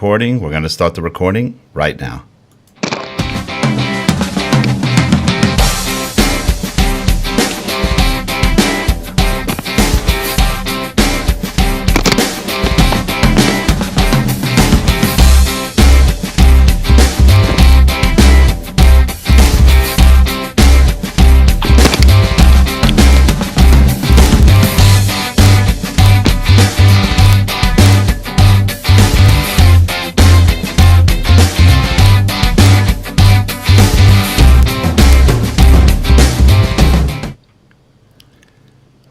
recording. We're going to start the recording right now.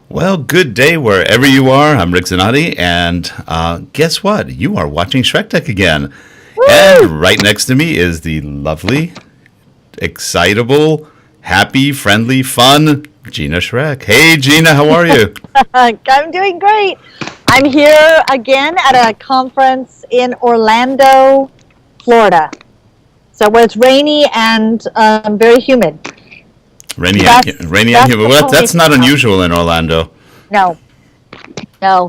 Well, good day wherever you are. I'm Rick Zanotti, and guess what? You are watching SchreckTeck again. Woo! And right next to me is the lovely, excitable, happy, friendly, fun Gina Schreck. Hey, Gina, how are you? I'm doing great. I'm here again at a conference in Orlando, Florida. So where it's rainy and very humid. Rainy and humid. Well, that's not unusual in Orlando. No,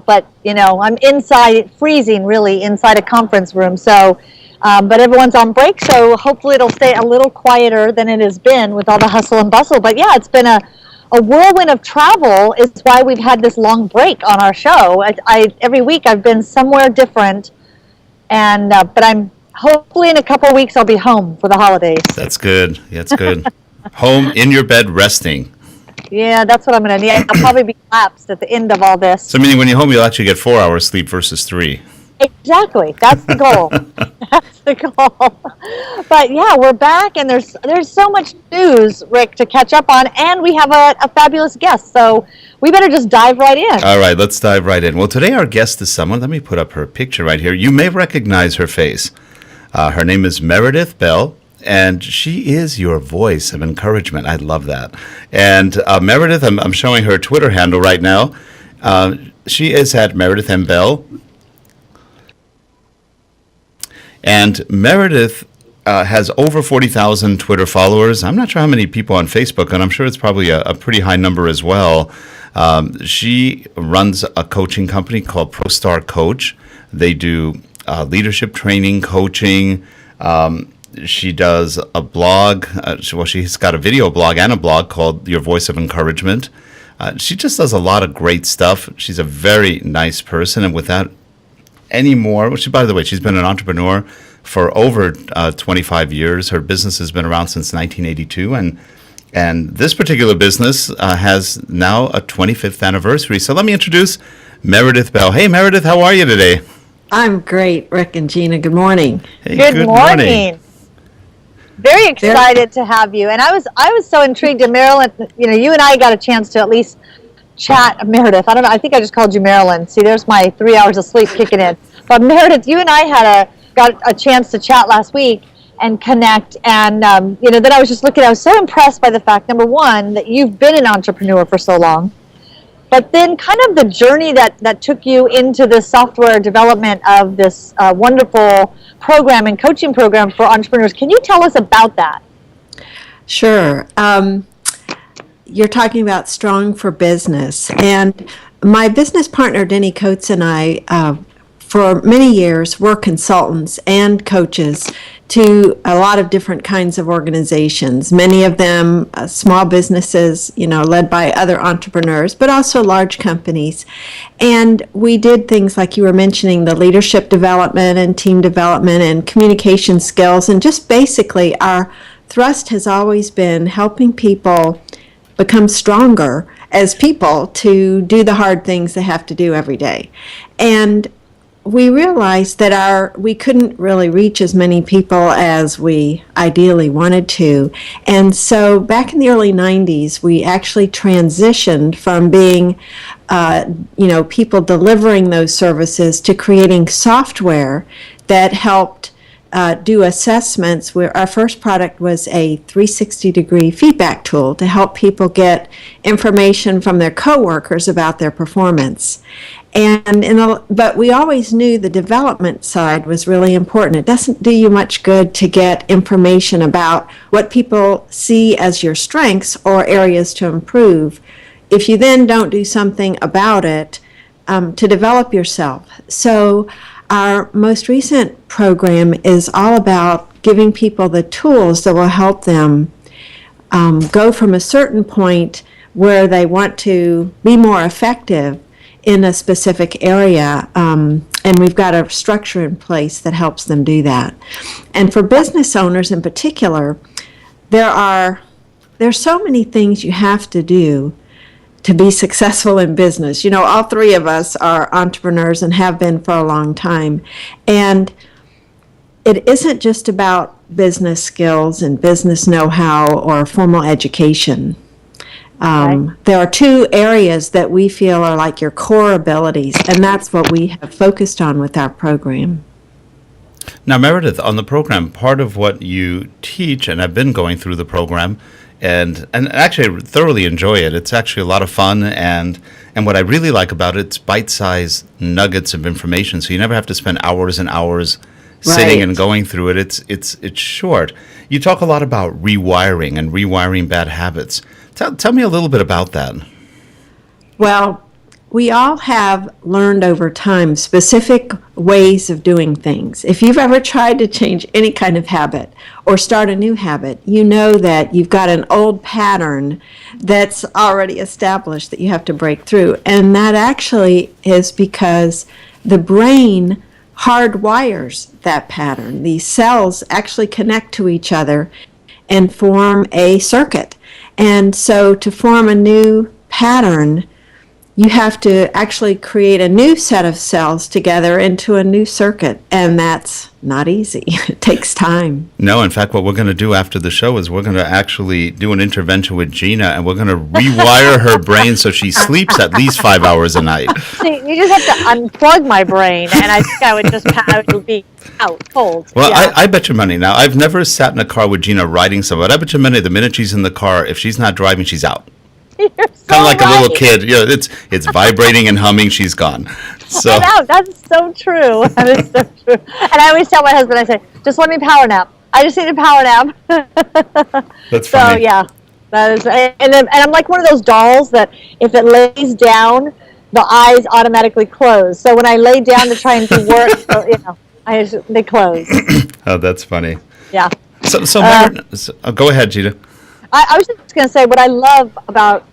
but I'm inside, freezing really, inside a conference room. So, but everyone's on break, so hopefully it'll stay a little quieter than it has been with all the hustle and bustle. But yeah, it's been a whirlwind of travel. Is why we've had this long break on our show. Every week I've been somewhere different, and but I'm hopefully in a couple of weeks I'll be home for the holidays. That's good. That's good. Home in your bed resting. Yeah, that's what I'm going to need. I'll probably be collapsed at the end of all this. So meaning when you're home, you'll actually get 4 hours sleep versus 3. Exactly. That's the goal. That's the goal. But yeah, we're back, and there's so much news, Rick, to catch up on, and we have a fabulous guest. So we better just dive right in. All right, let's dive right in. Well, today our guest is someone, let me put up her picture right here. You may recognize her face. Her name is Meredith Bell. And she is your voice of encouragement. I love that. And Meredith, I'm showing her Twitter handle right now. She is at Meredith M. Bell. And Meredith has over 40,000 Twitter followers. I'm not sure how many people on Facebook, and I'm sure it's probably a pretty high number as well. She runs a coaching company called ProStar Coach. They do leadership training, coaching. She does a blog. She's got a video blog and a blog called Your Voice of Encouragement. She just does a lot of great stuff. She's a very nice person. And without any more, by the way, she's been an entrepreneur for over 25 years. Her business has been around since 1982. And this particular business has now a 25th anniversary. So let me introduce Meredith Bell. Hey, Meredith, how are you today? I'm great, Rick and Gina. Good morning. Hey, good morning. Very excited to have you. And I was so intrigued. And Marilyn, you and I got a chance to at least chat. Meredith, I don't know. I think I just called you Marilyn. See, there's my 3 hours of sleep kicking in. But Meredith, you and I got a chance to chat last week and connect. And then I was just looking. I was so impressed by the fact, number one, that you've been an entrepreneur for so long. But then kind of the journey that took you into the software development of this wonderful program and coaching program for entrepreneurs. Can you tell us about that? Sure. You're talking about Strong for Business. And my business partner, Denny Coates, and I, for many years, were consultants and coaches to a lot of different kinds of organizations, many of them small businesses, led by other entrepreneurs, but also large companies. And we did things like you were mentioning, the leadership development and team development and communication skills. And just basically our thrust has always been helping people become stronger as people to do the hard things they have to do every day. And we realized that we couldn't really reach as many people as we ideally wanted to. And so back in the early 90s, we actually transitioned from being, people delivering those services to creating software that helped do assessments. Where our first product was a 360-degree feedback tool to help people get information from their coworkers about their performance. But we always knew the development side was really important. It doesn't do you much good to get information about what people see as your strengths or areas to improve if you then don't do something about it to develop yourself. So our most recent program is all about giving people the tools that will help them go from a certain point where they want to be more effective in a specific area, and we've got a structure in place that helps them do that. And for business owners in particular, there's so many things you have to do to be successful in business. You know, all three of us are entrepreneurs and have been for a long time. And it isn't just about business skills and business know-how or formal education. There are two areas that we feel are like your core abilities, and that's what we have focused on with our program. Now, Meredith, on the program, part of what you teach, and I've been going through the program, and actually I thoroughly enjoy it. It's actually a lot of fun, and what I really like about it, it's bite-sized nuggets of information, so you never have to spend hours and hours sitting and going through it. It's short. You talk a lot about rewiring and rewiring bad habits. Tell me a little bit about that. Well, we all have learned over time specific ways of doing things. If you've ever tried to change any kind of habit or start a new habit, you know that you've got an old pattern that's already established that you have to break through. And that actually is because the brain hardwires that pattern. These cells actually connect to each other and form a circuit. And so to form a new pattern, you have to actually create a new set of cells together into a new circuit, and that's not easy. It takes time. No, in fact, what we're going to do after the show is we're going to actually do an intervention with Gina, and we're going to rewire her brain so she sleeps at least 5 hours a night. See, you just have to unplug my brain, and I think I would be out cold. Well, yeah. I bet you money. Now, I've never sat in a car with Gina riding somewhere. I bet you money the minute she's in the car, if she's not driving, she's out. You're so kind of like right. A little kid. You know, it's vibrating and humming. She's gone. So I know, that's so true. That is so true. And I always tell my husband, I say, just let me power nap. I just need a power nap. That's so funny. yeah, that is. And I'm like one of those dolls that if it lays down, the eyes automatically close. So when I lay down to try and do work, they close. Oh, that's funny. Yeah. So go ahead, Gina. I was just going to say what I love about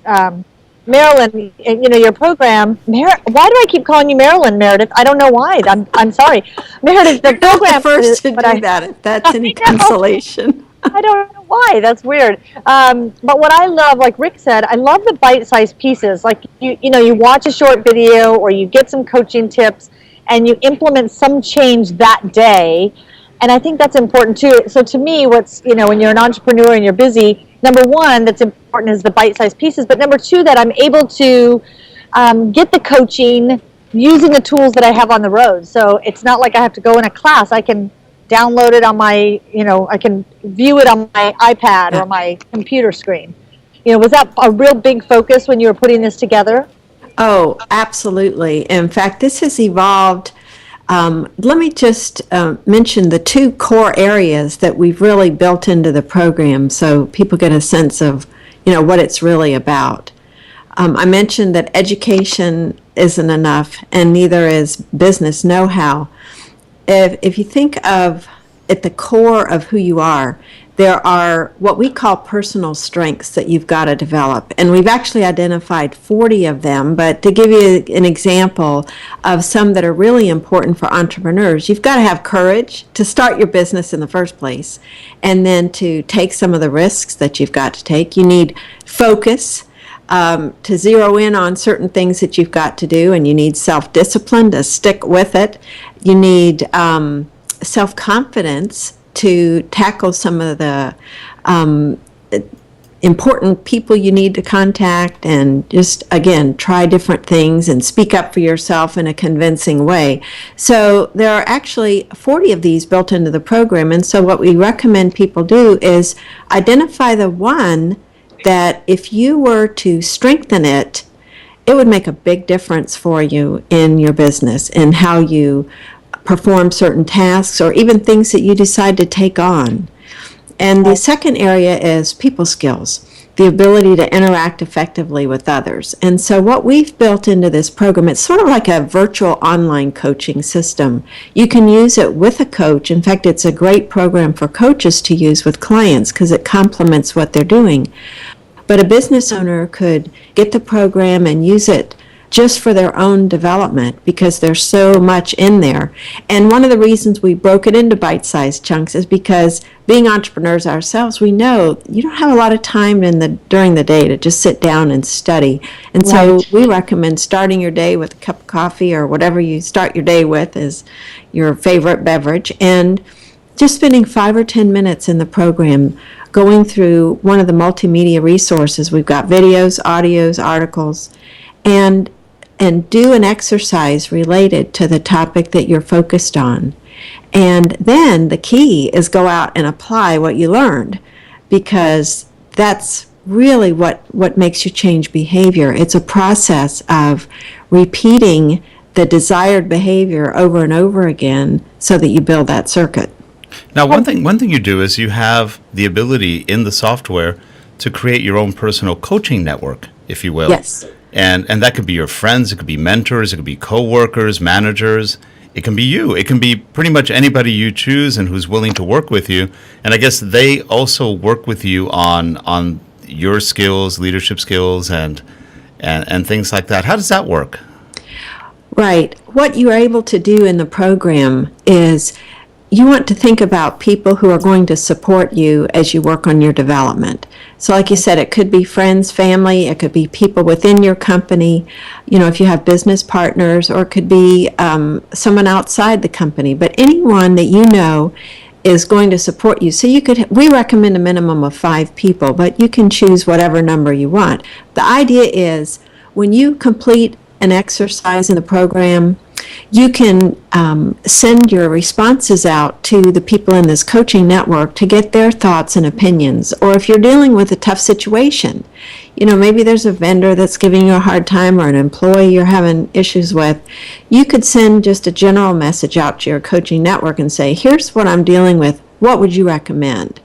Marilyn, your program. Why do I keep calling you Marilyn, Meredith? I don't know why. I'm sorry, Meredith. The program the first to do that. If that's any consolation. I don't know why. That's weird. But what I love, like Rick said, I love the bite-sized pieces. Like you watch a short video or you get some coaching tips, and you implement some change that day. And I think that's important too. So to me, when you're an entrepreneur and you're busy, number one, that's important is the bite-sized pieces. But number two, that I'm able to get the coaching using the tools that I have on the road. So it's not like I have to go in a class. I can download it on my, I can view it on my iPad or my computer screen. Was that a real big focus when you were putting this together? Oh, absolutely. In fact, this has evolved. Let me just mention the two core areas that we've really built into the program so people get a sense of, what it's really about. I mentioned that education isn't enough, and neither is business know-how. If you think of at the core of who you are, there are what we call personal strengths that you've got to develop. And we've actually identified 40 of them. But to give you an example of some that are really important for entrepreneurs, you've got to have courage to start your business in the first place, and then to take some of the risks that you've got to take. You need focus to zero in on certain things that you've got to do, and you need self-discipline to stick with it. You need self-confidence to tackle some of the important people you need to contact, and just, again, try different things and speak up for yourself in a convincing way. So there are actually 40 of these built into the program, and so what we recommend people do is identify the one that if you were to strengthen it, it would make a big difference for you in your business and how you perform certain tasks or even things that you decide to take on. And the second area is people skills. the ability to interact effectively with others. And so what we've built into this program, it's sort of like a virtual online coaching system. You can use it with a coach. In fact, it's a great program for coaches to use with clients because it complements what they're doing. But a business owner could get the program and use it just for their own development because there's so much in there. And one of the reasons we broke it into bite-sized chunks is because being entrepreneurs ourselves, we know you don't have a lot of time during the day to just sit down and study. And so we recommend starting your day with a cup of coffee or whatever you start your day with is your favorite beverage, and just spending 5 or 10 minutes in the program going through one of the multimedia resources. We've got videos, audios, articles, and do an exercise related to the topic that you're focused on. And then the key is go out and apply what you learned, because that's really what makes you change behavior. It's a process of repeating the desired behavior over and over again so that you build that circuit. Now, one thing you do is you have the ability in the software to create your own personal coaching network, if you will. Yes. And that could be your friends, it could be mentors, it could be coworkers, managers, it can be you. It can be pretty much anybody you choose and who's willing to work with you. And I guess they also work with you on your skills, leadership skills, and things like that. How does that work? Right. What you're able to do in the program is you want to think about people who are going to support you as you work on your development. So like you said, it could be friends, family, it could be people within your company, if you have business partners, or it could be someone outside the company, but anyone that you know is going to support you. So we recommend a minimum of 5 people, but you can choose whatever number you want. The idea is when you complete an exercise in the program, you can send your responses out to the people in this coaching network to get their thoughts and opinions. Or if you're dealing with a tough situation, maybe there's a vendor that's giving you a hard time or an employee you're having issues with, you could send just a general message out to your coaching network and say, here's what I'm dealing with. What would you recommend?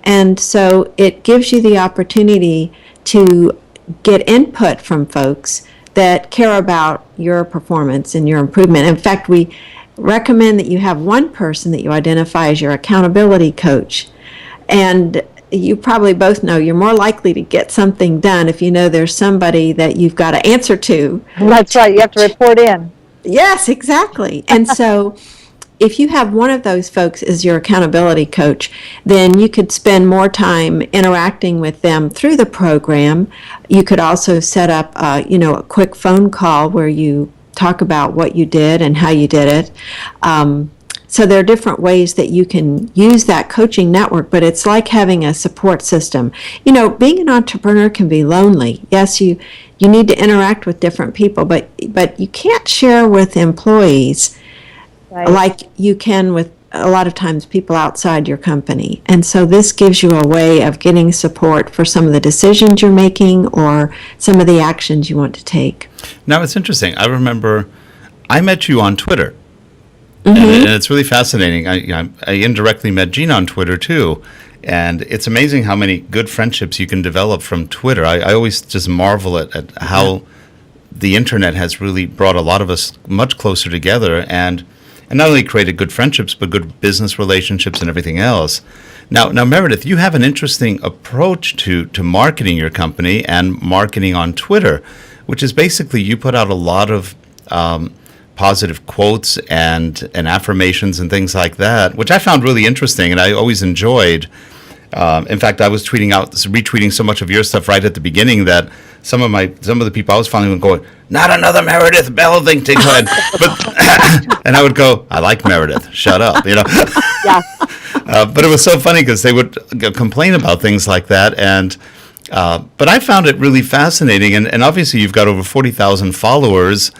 And so it gives you the opportunity to get input from folks that care about your performance and your improvement. In fact, we recommend that you have one person that you identify as your accountability coach. And you probably both know you're more likely to get something done if you know there's somebody that you've got to answer to. That's right. You have to report in. Yes, exactly. And so if you have one of those folks as your accountability coach, then you could spend more time interacting with them through the program. You could also set up, a quick phone call where you talk about what you did and how you did it. So there are different ways that you can use that coaching network, but it's like having a support system. Being an entrepreneur can be lonely. Yes, you need to interact with different people, but you can't share with employees like you can with a lot of times people outside your company. And so this gives you a way of getting support for some of the decisions you're making or some of the actions you want to take. Now, it's interesting. I remember I met you on Twitter. Mm-hmm. And it's really fascinating. I indirectly met Gina on Twitter, too. And it's amazing how many good friendships you can develop from Twitter. I always just marvel at how the internet has really brought a lot of us much closer together and not only created good friendships, but good business relationships and everything else. Now, Meredith, you have an interesting approach to marketing your company and marketing on Twitter, which is basically you put out a lot of positive quotes and affirmations and things like that, which I found really interesting and I always enjoyed. In fact, I was retweeting so much of your stuff right at the beginning that some of the people I was following were going, "Not another Meredith Bell thing to go." But and I would go, "I like Meredith. Shut up," Yeah. But it was so funny because they would complain about things like that, and but I found it really fascinating. And obviously, you've got over 40,000 followers.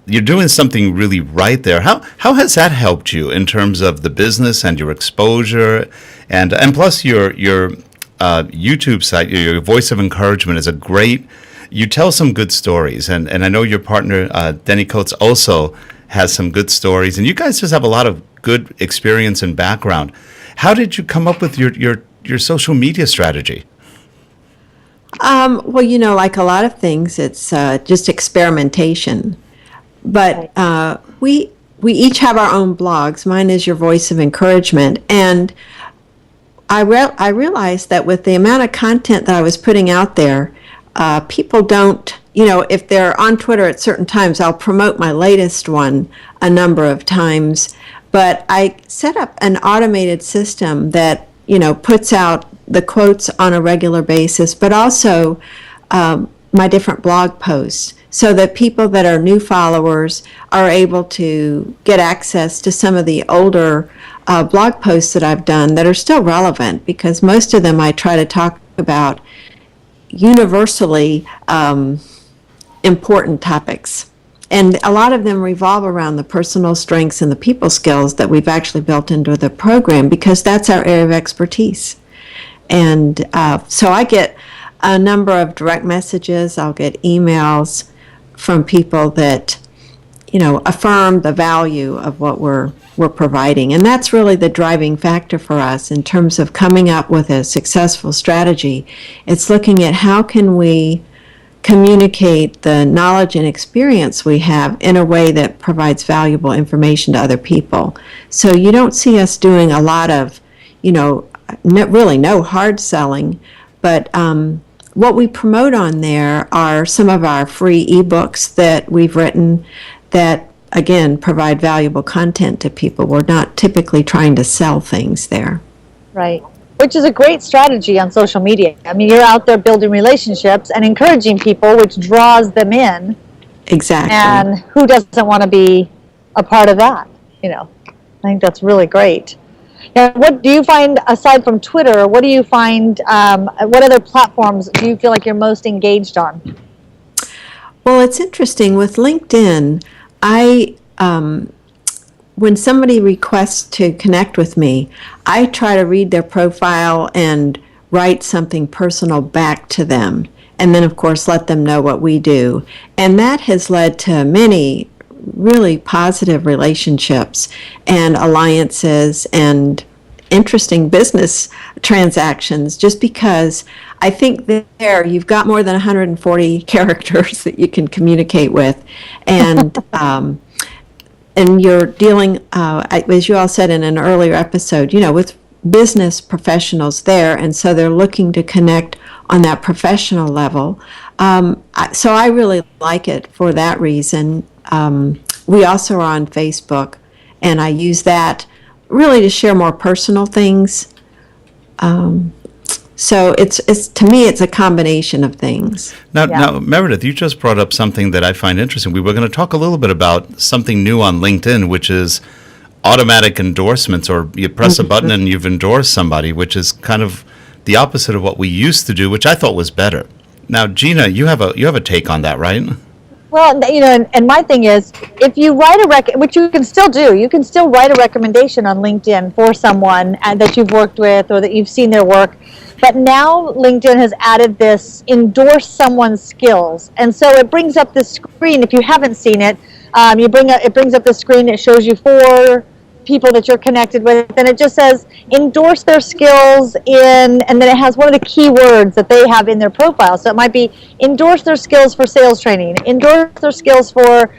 You're doing something really right there. How has that helped you in terms of the business and your exposure, and plus your YouTube site, your Voice of Encouragement is a great. You tell some good stories, and I know your partner Denny Coates also has some good stories, and you guys just have a lot of good experience and background. How did you come up with your social media strategy? Well, like a lot of things, it's just experimentation. But we each have our own blogs. Mine is Your Voice of Encouragement, and I realized that with the amount of content that I was putting out there, people don't, if they're on Twitter at certain times, I'll promote my latest one a number of times. But I set up an automated system that, puts out the quotes on a regular basis, but also my different blog posts, so that people that are new followers are able to get access to some of the older blog posts that I've done that are still relevant, because most of them I try to talk about universally important topics. And a lot of them revolve around the personal strengths and the people skills that we've actually built into the program, because that's our area of expertise. And so I get a number of direct messages. I'll get emails from people that, affirm the value of what we're providing. And that's really the driving factor for us in terms of coming up with a successful strategy. It's looking at how can we communicate the knowledge and experience we have in a way that provides valuable information to other people. So you don't see us doing a lot of, really no hard selling, but what we promote on there are some of our free ebooks that we've written that, again, provide valuable content to people. We're not typically trying to sell things there. Right. Which is a great strategy on social media. I mean, you're out there building relationships and encouraging people, which draws them in. Exactly. And who doesn't want to be a part of that? I think that's really great. Now, what do you find, aside from Twitter, what do you find, what other platforms do you feel like you're most engaged on? Well, it's interesting. With LinkedIn, when somebody requests to connect with me, I try to read their profile and write something personal back to them. And then, of course, let them know what we do. And that has led to many really positive relationships and alliances and interesting business transactions, just because I think there you've got more than 140 characters that you can communicate with. And and you're dealing, as you all said in an earlier episode, with business professionals there, and so they're looking to connect on that professional level. So I really like it for that reason. We also are on Facebook, and I use that really to share more personal things. So it's to me, it's a combination of things. Now, Meredith, you just brought up something that I find interesting. We were going to talk a little bit about something new on LinkedIn, which is automatic endorsements, or you press a button and you've endorsed somebody, which is kind of the opposite of what we used to do, which I thought was better. Now, Gina, you have a take on that, right? Well, and my thing is, if you write which you can still do, you can still write a recommendation on LinkedIn for someone that you've worked with or that you've seen their work. But now LinkedIn has added this endorse someone's skills. And so it brings up this screen, if you haven't seen it, it brings up the screen that shows you 4 people that you're connected with, and it just says endorse their skills and then it has one of the key words that they have in their profile. So it might be endorse their skills for sales training, endorse their skills for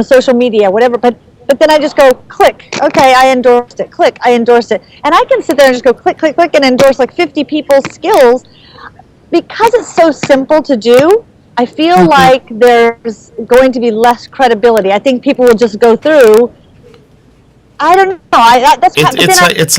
social media, whatever. But then I just go click, okay, I endorsed it, click, I endorsed it. And I can sit there and just go click, click, click, and endorse like 50 people's skills. Because it's so simple to do, I feel like there's going to be less credibility. I think people will just go through. I don't know. It's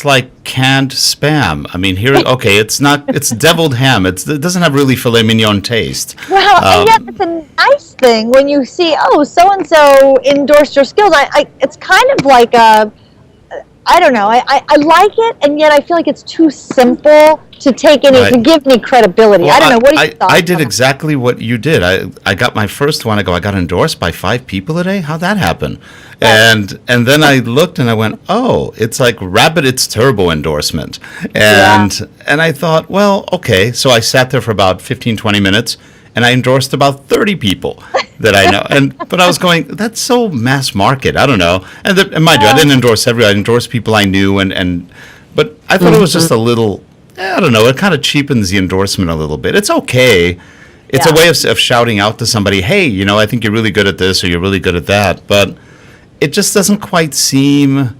like canned spam. I mean, it's deviled ham. It doesn't have really filet mignon taste. Well, and yet it's a nice thing when you see, so and so endorsed your skills. It's kind of like I don't know. I like it, and yet I feel like it's too simple to take to give any credibility. Well, I don't know. What do you thought? I did exactly what you did. I got my first one. I got endorsed by 5 people today. How'd that happen? And then I looked and I went, it's like Rabbit's turbo endorsement. And I thought, well, okay. So I sat there for about 15, 20 minutes, and I endorsed about 30 people that I know. But I was going, that's so mass market. I don't know. And mind you, I didn't endorse everybody. I endorsed people I knew, but I thought it was just a little I don't know, it kind of cheapens the endorsement a little bit. It's okay. It's a way of shouting out to somebody, hey, I think you're really good at this or you're really good at that. But it just doesn't quite seem...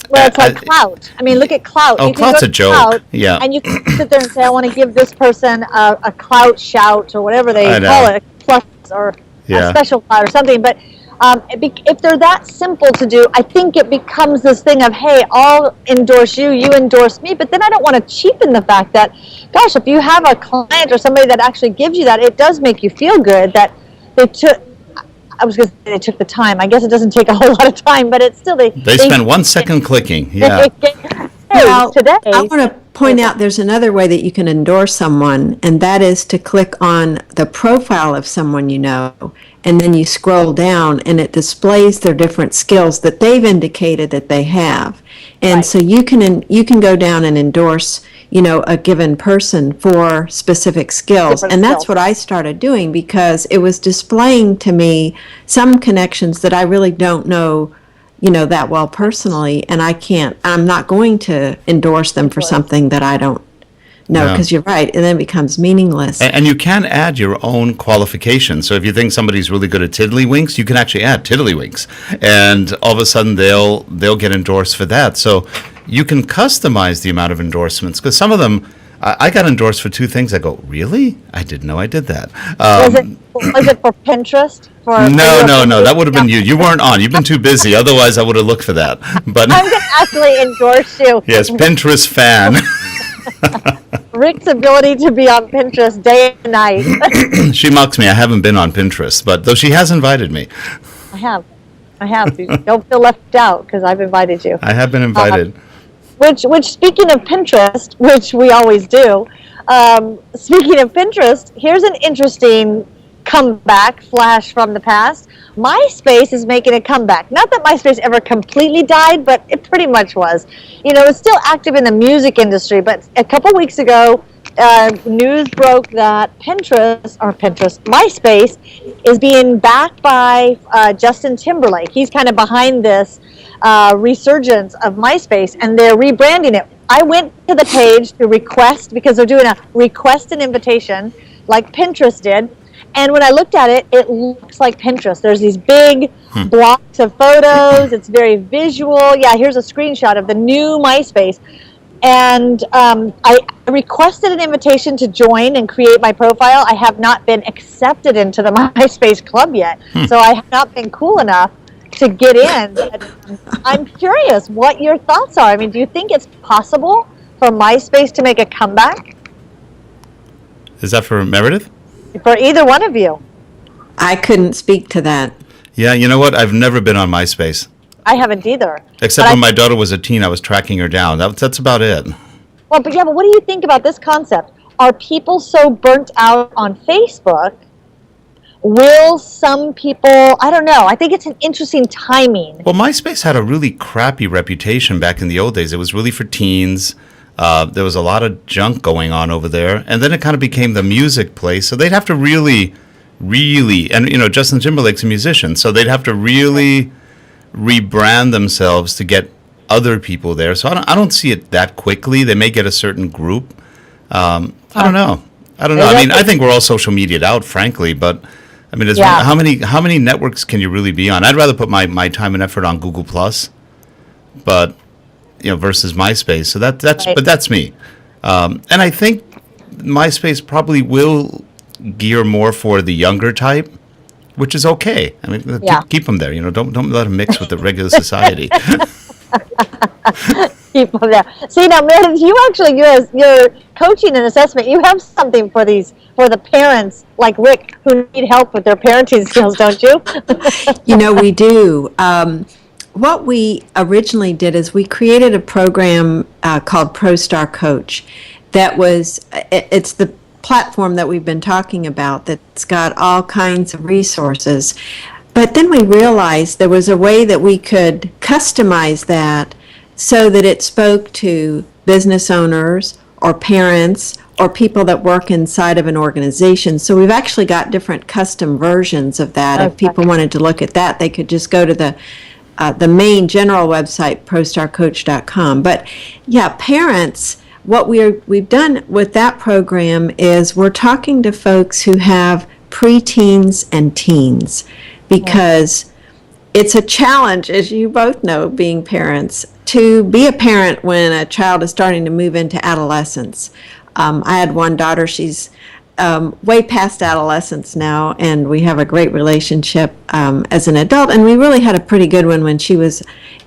Well, it's like clout. I mean, look at clout. Oh, clout's a joke. Clout, yeah. And you can sit there and say, I want to give this person a clout shout or whatever they call it, a plus or a special clout or something. But if they're that simple to do, I think it becomes this thing of, hey, I'll endorse you, you endorse me. But then I don't want to cheapen the fact that, gosh, if you have a client or somebody that actually gives you that, it does make you feel good that they took... I was going to say they took the time. I guess it doesn't take a whole lot of time, but it's still... They spend 1 second clicking. Yeah. Well, today, I want to point out there's another way that you can endorse someone, and that is to click on the profile of someone you know, and then you scroll down, and it displays their different skills that they've indicated that they have. And so you can go down and endorse a given person for specific skills. And that's what I started doing because it was displaying to me some connections that I really don't know, that well personally. And I'm not going to endorse them for something that I don't know, because you're right. And then it becomes meaningless. And you can add your own qualifications. So if you think somebody's really good at tiddlywinks, you can actually add tiddlywinks. And all of a sudden they'll get endorsed for that. So you can customize the amount of endorsements, because some of them, I got endorsed for 2 things. I go, really? I didn't know I did that. Was it for Pinterest? No. That would have been you. You weren't on. You've been too busy. Otherwise, I would have looked for that. But I'm going to actually endorse you. Yes, Pinterest fan. Rick's ability to be on Pinterest day and night. She mocks me. I haven't been on Pinterest, but though she has invited me. I have. Don't feel left out because I've invited you. I have been invited. Which speaking of Pinterest, which we always do, speaking of Pinterest, here's an interesting comeback flash from the past. MySpace is making a comeback. Not that MySpace ever completely died, but it pretty much was. It's still active in the music industry, but a couple weeks ago, news broke that MySpace is being backed by Justin Timberlake. He's kind of behind this resurgence of MySpace, and they're rebranding it. I went to the page to request, because they're doing a request an invitation like Pinterest did. And when I looked at it, it looks like Pinterest. There's these big blocks of photos. It's very visual. Yeah, here's a screenshot of the new MySpace. And I requested an invitation to join and create my profile. I have not been accepted into the MySpace club yet. So I have not been cool enough to get in. But I'm curious what your thoughts are. I mean, do you think it's possible for MySpace to make a comeback? Is that for Meredith? For either one of you. I couldn't speak to that. Yeah, you know what? I've never been on MySpace. I haven't either. Except when my daughter was a teen, I was tracking her down. That's about it. Well, but what do you think about this concept? Are people so burnt out on Facebook? Will some people, I don't know. I think it's an interesting timing. Well, MySpace had a really crappy reputation back in the old days. It was really for teens. There was a lot of junk going on over there. And then it kind of became the music place. So they'd have to really, and Justin Timberlake's a musician, so they'd have to really rebrand themselves to get other people there. So I don't see it that quickly. They may get a certain group. I don't know. I mean, I think we're all social media'd out, frankly, but I mean, how many networks can you really be on? I'd rather put my time and effort on Google Plus, but versus MySpace. So but that's me. And I think MySpace probably will gear more for the younger type, which is okay. I mean, keep them there. Don't let them mix with the regular society. Keep them there. See, now, Meredith, you're coaching and assessment. You have something for the parents like Rick who need help with their parenting skills, don't you? We do. What we originally did is we created a program called ProStar Coach. It's the platform that we've been talking about that's got all kinds of resources. But then we realized there was a way that we could customize that so that it spoke to business owners or parents or people that work inside of an organization. So we've actually got different custom versions of that. Okay. If people wanted to look at that, they could just go to the main general website, prostarcoach.com. But yeah, parents, what we've done with that program is we're talking to folks who have preteens and teens, because it's a challenge, as you both know, being parents, to be a parent when a child is starting to move into adolescence. I had one daughter, she's way past adolescence now, and we have a great relationship as an adult, and we really had a pretty good one when she was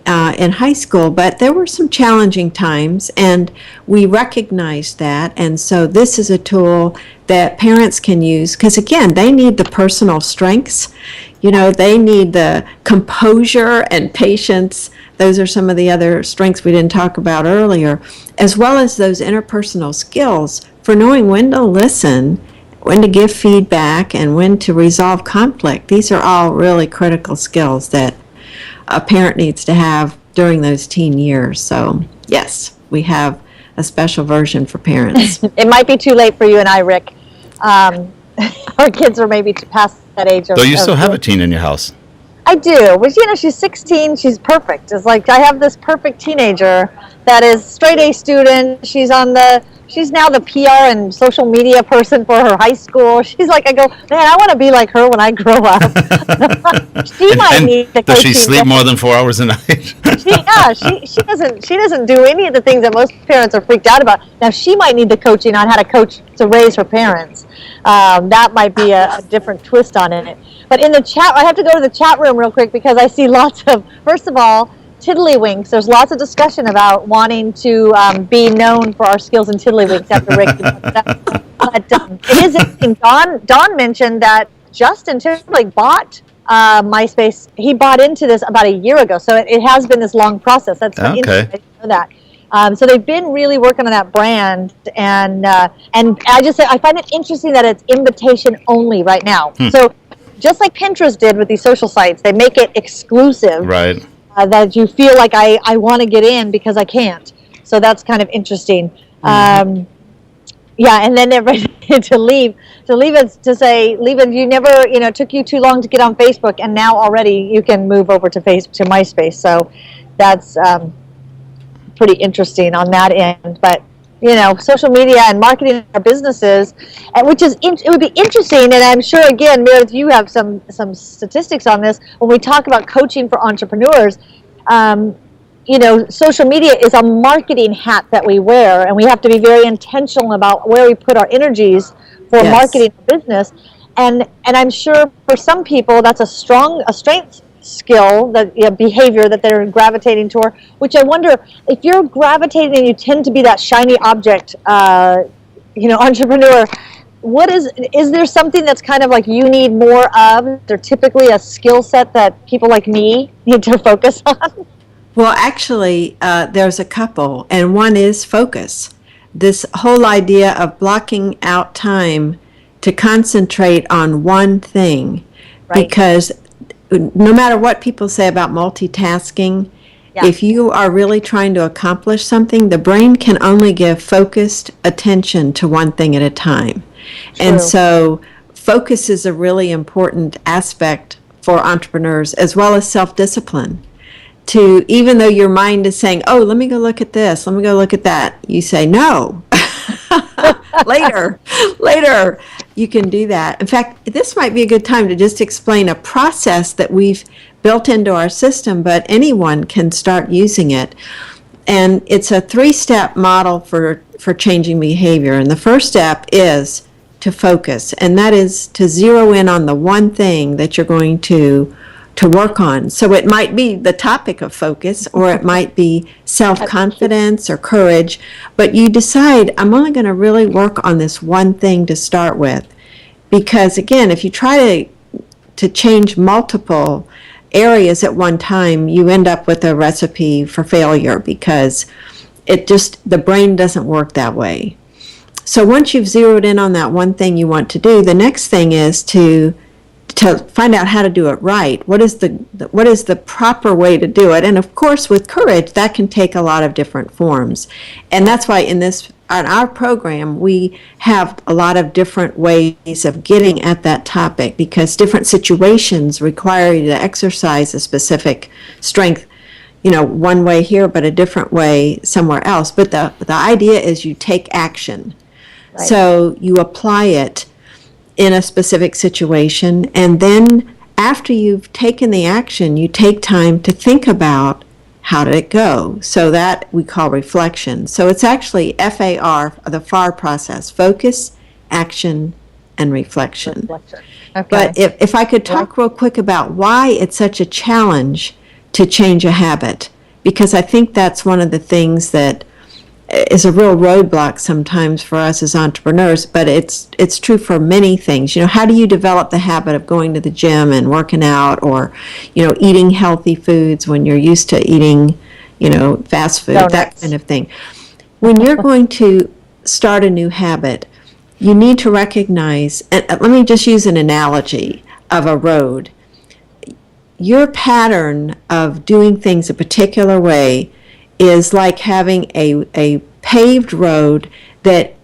in high school, but there were some challenging times, and we recognized that, and so this is a tool that parents can use, because again, they need the personal strengths, they need the composure and patience. Those are some of the other strengths we didn't talk about earlier, as well as those interpersonal skills for knowing when to listen, when to give feedback, and when to resolve conflict. These are all really critical skills that a parent needs to have during those teen years. So, yes, we have a special version for parents. It might be too late for you and I, Rick. Our kids are maybe past that age. So you still have a teen in your house? I do. Well, she's 16. She's perfect. It's like I have this perfect teenager that is straight A student. She's now the PR and social media person for her high school. She's like, I go, man, I want to be like her when I grow up. She might need the coaching. Does she sleep more than 4 hours a night? She doesn't do any of the things that most parents are freaked out about. Now she might need the coaching on how to coach to raise her parents. That might be a different twist on it. But in the chat, I have to go to the chat room real quick because I see lots of, first of all, tiddlywinks. There's lots of discussion about wanting to be known for our skills in tiddlywinks after Rick. But it is interesting. Dawn mentioned that Justin Timberlake bought Myspace. He bought into this about a year ago, so it has been this long process. That's okay. Interesting. I didn't know that. So they've been really working on that brand, and I find it interesting that it's invitation only right now. So just like Pinterest did with these social sites, they make it exclusive. Right. That you feel like I want to get in because I can't. So that's kind of interesting. And then everybody to leave it to say, leave it, you never, it took you too long to get on Facebook, and now already you can move over to Myspace. So that's pretty interesting on that end. But social media and marketing our businesses, it would be interesting, and I'm sure, again, Meredith, you have some statistics on this, when we talk about coaching for entrepreneurs. Social media is a marketing hat that we wear, and we have to be very intentional about where we put our energies for marketing a business. And I'm sure for some people that's a strength skill, that behavior that they're gravitating toward, which I wonder if you're gravitating and you tend to be that shiny object entrepreneur, is there something that's kind of like you need more of? Is there typically a skill set that people like me need to focus on? Well, actually, there's a couple, and one is focus. This whole idea of blocking out time to concentrate on one thing, because no matter what people say about multitasking, if you are really trying to accomplish something, the brain can only give focused attention to one thing at a time. True. And so focus is a really important aspect for entrepreneurs, as well as self-discipline. Even though your mind is saying, oh, let me go look at this, let me go look at that, you say, no, later, you can do that. In fact, this might be a good time to just explain a process that we've built into our system, but anyone can start using it. And it's a 3-step model for changing behavior. And the first step is to focus, and that is to zero in on the one thing that you're going to work on. So it might be the topic of focus, or it might be self-confidence or courage, but you decide, I'm only going to really work on this one thing to start with. Because again, if you try to change multiple areas at one time, you end up with a recipe for failure, because the brain doesn't work that way. So once you've zeroed in on that one thing you want to do, the next thing is to find out how to do it right. What is the proper way to do it? And of course, with courage, that can take a lot of different forms. And that's why on our program, we have a lot of different ways of getting at that topic, because different situations require you to exercise a specific strength. one way here, but a different way somewhere else. But the idea is you take action. Right. So you apply it in a specific situation, and then after you've taken the action, you take time to think about how did it go. So that we call reflection. So it's actually FAR, the FAR process: focus, action, and reflection. Okay. But if I could talk real quick about why it's such a challenge to change a habit, because I think that's one of the things that is a real roadblock sometimes for us as entrepreneurs, but it's true for many things. How do you develop the habit of going to the gym and working out, or, eating healthy foods when you're used to eating, fast food, that kind of thing. When you're going to start a new habit, you need to recognize, and let me just use an analogy of a road. Your pattern of doing things a particular way is like having a paved road that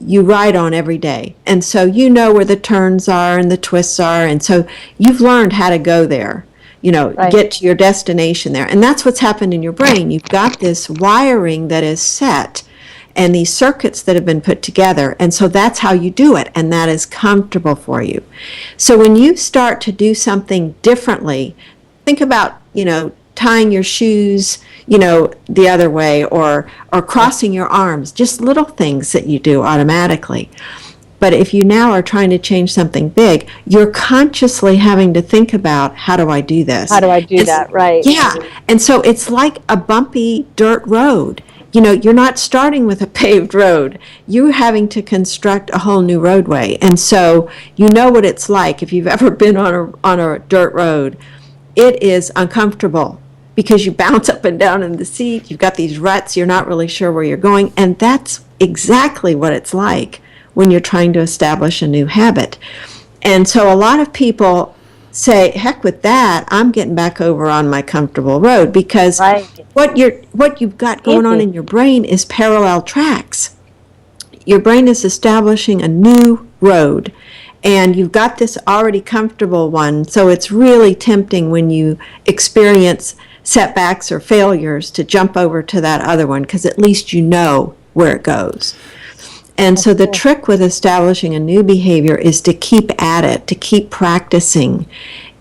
you ride on every day. And so you know where the turns are and the twists are. And so you've learned how to go there, right. Get to your destination there. And that's what's happened in your brain. You've got this wiring that is set and these circuits that have been put together. And so that's how you do it. And that is comfortable for you. So when you start to do something differently, think about, tying your shoes, the other way, or crossing your arms, just little things that you do automatically. But if you now are trying to change something big, you're consciously having to think about, how do I do this? How do I do that? Right. Yeah. And so it's like a bumpy dirt road. You're not starting with a paved road. You're having to construct a whole new roadway. And so you know what it's like if you've ever been on a dirt road. It is uncomfortable because you bounce up and down in the seat. You've got these ruts. You're not really sure where you're going. And that's exactly what it's like when you're trying to establish a new habit. And so a lot of people say, heck with that, I'm getting back over on my comfortable road, because right. what you've got going on in your brain is parallel tracks. Your brain is establishing a new road, and you've got this already comfortable one, so it's really tempting when you experience setbacks or failures to jump over to that other one, because at least you know where it goes. And so the trick with establishing a new behavior is to keep at it, to keep practicing,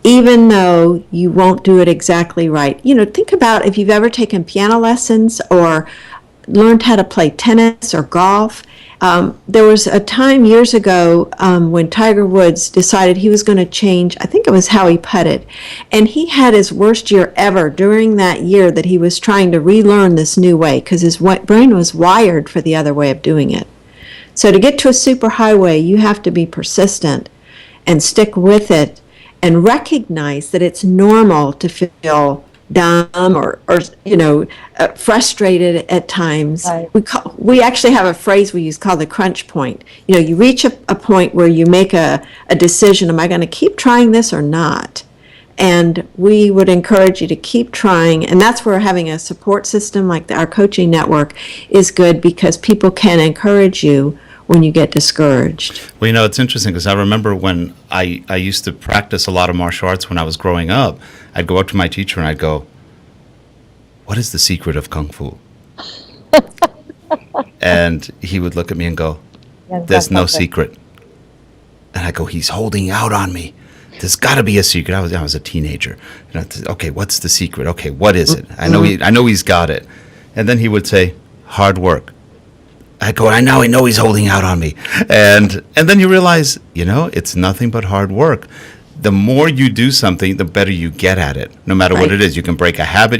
even though you won't do it exactly right. Think about if you've ever taken piano lessons or learned how to play tennis or golf. There was a time years ago when Tiger Woods decided he was going to change, I think it was how he putted. And he had his worst year ever during that year that he was trying to relearn this new way, because his brain was wired for the other way of doing it. So to get to a superhighway, you have to be persistent and stick with it and recognize that it's normal to feel dumb or frustrated at times. Right. We actually have a phrase we use called the crunch point. You reach a point where you make a decision, am I going to keep trying this or not? And we would encourage you to keep trying. And that's where having a support system like our coaching network is good, because people can encourage you when you get discouraged. Well, it's interesting because I remember when I used to practice a lot of martial arts when I was growing up. I'd go up to my teacher and I'd go, "What is the secret of Kung Fu?" And he would look at me and go, "There's no secret." And I go, "He's holding out on me. There's got to be a secret." I was a teenager. Okay, what's the secret? Okay, what is it? I know he's got it. And then he would say, "Hard work." I go, I know he's holding out on me. And then you realize, it's nothing but hard work. The more you do something, the better you get at it, no matter what it is. You can break a habit,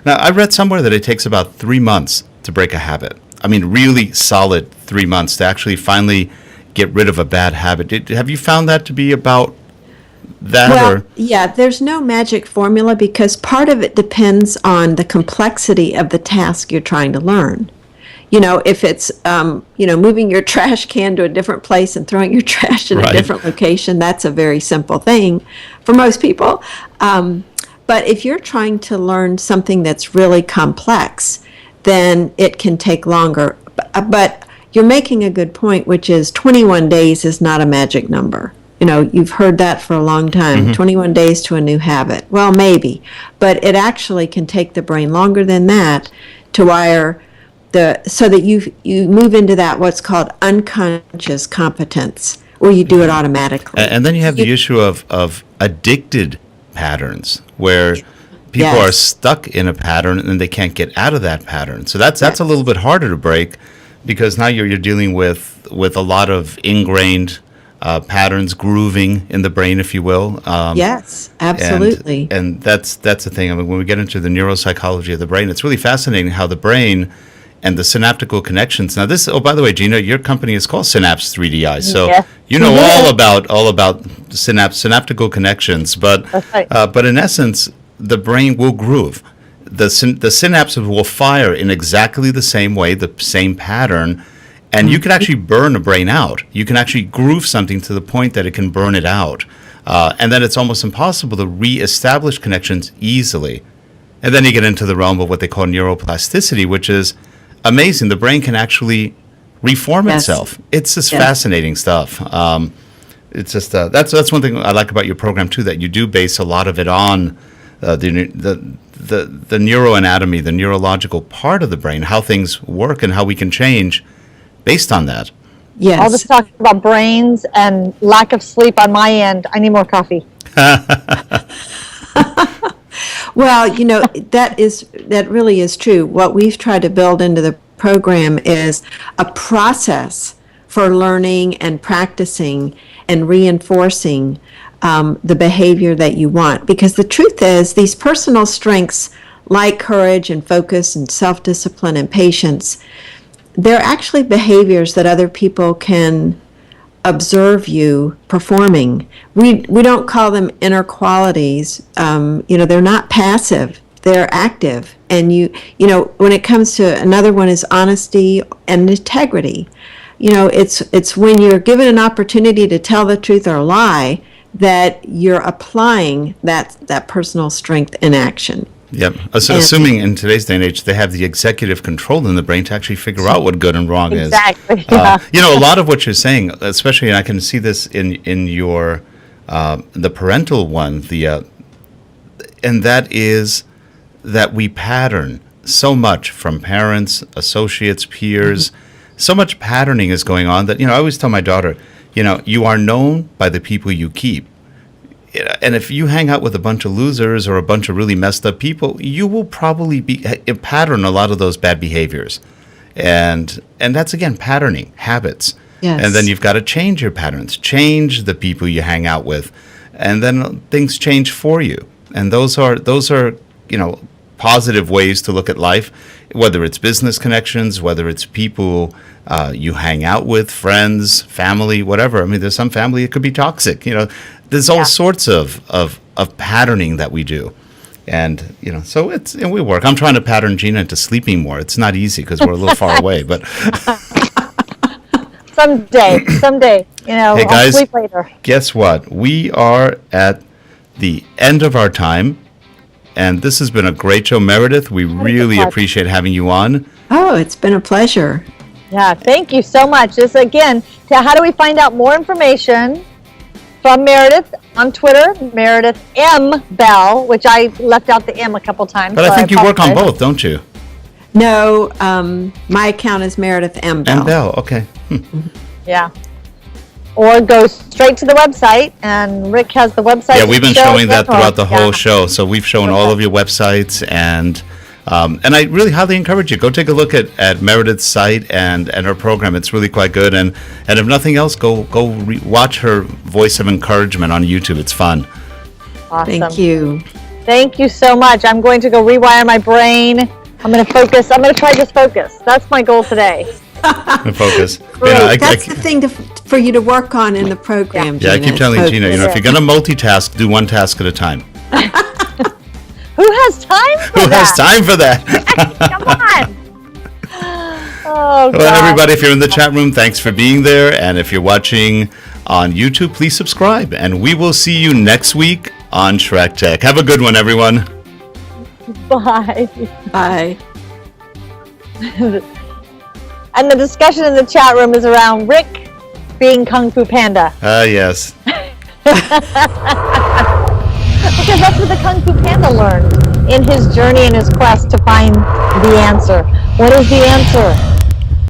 Now, I read somewhere that it takes about 3 months to break a habit. I mean, really solid 3 months to actually finally get rid of a bad habit. Have you found that to be about that? Well, yeah, there's no magic formula, because part of it depends on the complexity of the task you're trying to learn. If it's, moving your trash can to a different place and throwing your trash in a different location, that's a very simple thing for most people. But if you're trying to learn something that's really complex, then it can take longer. But you're making a good point, which is 21 days is not a magic number. You've heard that for a long time, 21 days to a new habit. Well, maybe, but it actually can take the brain longer than that to wire so that you move into that what's called unconscious competence, where you do it automatically. And then you have the issue of addicted patterns, where people are stuck in a pattern and they can't get out of that pattern. So that's a little bit harder to break, because now you're dealing with a lot of ingrained patterns, grooving in the brain, if you will. Yes, absolutely. And that's the thing. I mean, when we get into the neuropsychology of the brain, it's really fascinating how the brain and the synaptical connections. Now, by the way, Gina, your company is called Synapse 3DI, so you know all about synaptical connections. But but in essence, the brain will groove. The synapses will fire in exactly the same way, the same pattern. And you can actually burn a brain out. You can actually groove something to the point that it can burn it out. And then it's almost impossible to reestablish connections easily. And then you get into the realm of what they call neuroplasticity, which is amazing. The brain can actually reform itself. It's just fascinating stuff. It's just that's one thing I like about your program too, that you do base a lot of it on the neuroanatomy, the neurological part of the brain, how things work and how we can change based on that. Yes. All this talk about brains and lack of sleep on my end. I need more coffee. Well, that really is true. What we've tried to build into the program is a process for learning and practicing and reinforcing the behavior that you want. Because the truth is, these personal strengths like courage and focus and self-discipline and patience, they're actually behaviors that other people can observe you performing. We don't call them inner qualities. They're not passive. They're active. And when it comes to another one is honesty and integrity. It's when you're given an opportunity to tell the truth or lie that you're applying that personal strength in action. Yep. Assuming in today's day and age they have the executive control in the brain to actually figure out what good and wrong is. Exactly. A lot of what you're saying, especially, and I can see this in your the parental one, and that is that we pattern so much from parents, associates, peers. So much patterning is going on that I always tell my daughter, you are known by the people you keep. And if you hang out with a bunch of losers or a bunch of really messed up people, you will probably pattern a lot of those bad behaviors. And that's, again, patterning, habits. Yes. And then you've got to change your patterns, change the people you hang out with, and then things change for you. And those are positive ways to look at life, whether it's business connections, whether it's people you hang out with, friends, family, whatever. I mean, there's some family it could be toxic. There's all sorts of patterning that we do. And, so we work. I'm trying to pattern Gina into sleeping more. It's not easy because we're a little far away, but someday, hey guys, I'll sleep later. Guess what? We are at the end of our time, and this has been a great show. Meredith, we really appreciate having you on. Oh, it's been a pleasure. Yeah, thank you so much. This, again, how do we find out more information from Meredith on Twitter, Meredith M. Bell, which I left out the M a couple times. But I think you work on both, don't you? No, my account is Meredith M. Bell. M. Bell, okay. Yeah. Or go straight to the website, and Rick has the website. Yeah, we've been showing that throughout the whole show. So we've shown all of your websites, and I really highly encourage you, go take a look at Meredith's site and her program. It's really quite good. And if nothing else, go watch her Voice of Encouragement on YouTube. It's fun. Awesome. Thank you. Thank you so much. I'm going to go rewire my brain. I'm going to focus. I'm going to try just focus. That's my goal today. Focus. That's the thing for you to work on in the program, Gina. I keep telling Gina, if you're going to multitask, do one task at a time. Who has time for that? Who has time for that? Come on. Oh, God. Well, everybody, if you're in the chat room, thanks for being there. And if you're watching on YouTube, please subscribe. And we will see you next week on SchreckTeck. Have a good one, everyone. Bye. Bye. And the discussion in the chat room is around Rick being Kung Fu Panda. Yes. Because that's what the Kung Fu Panda learned in his journey and his quest to find the answer. What is the answer?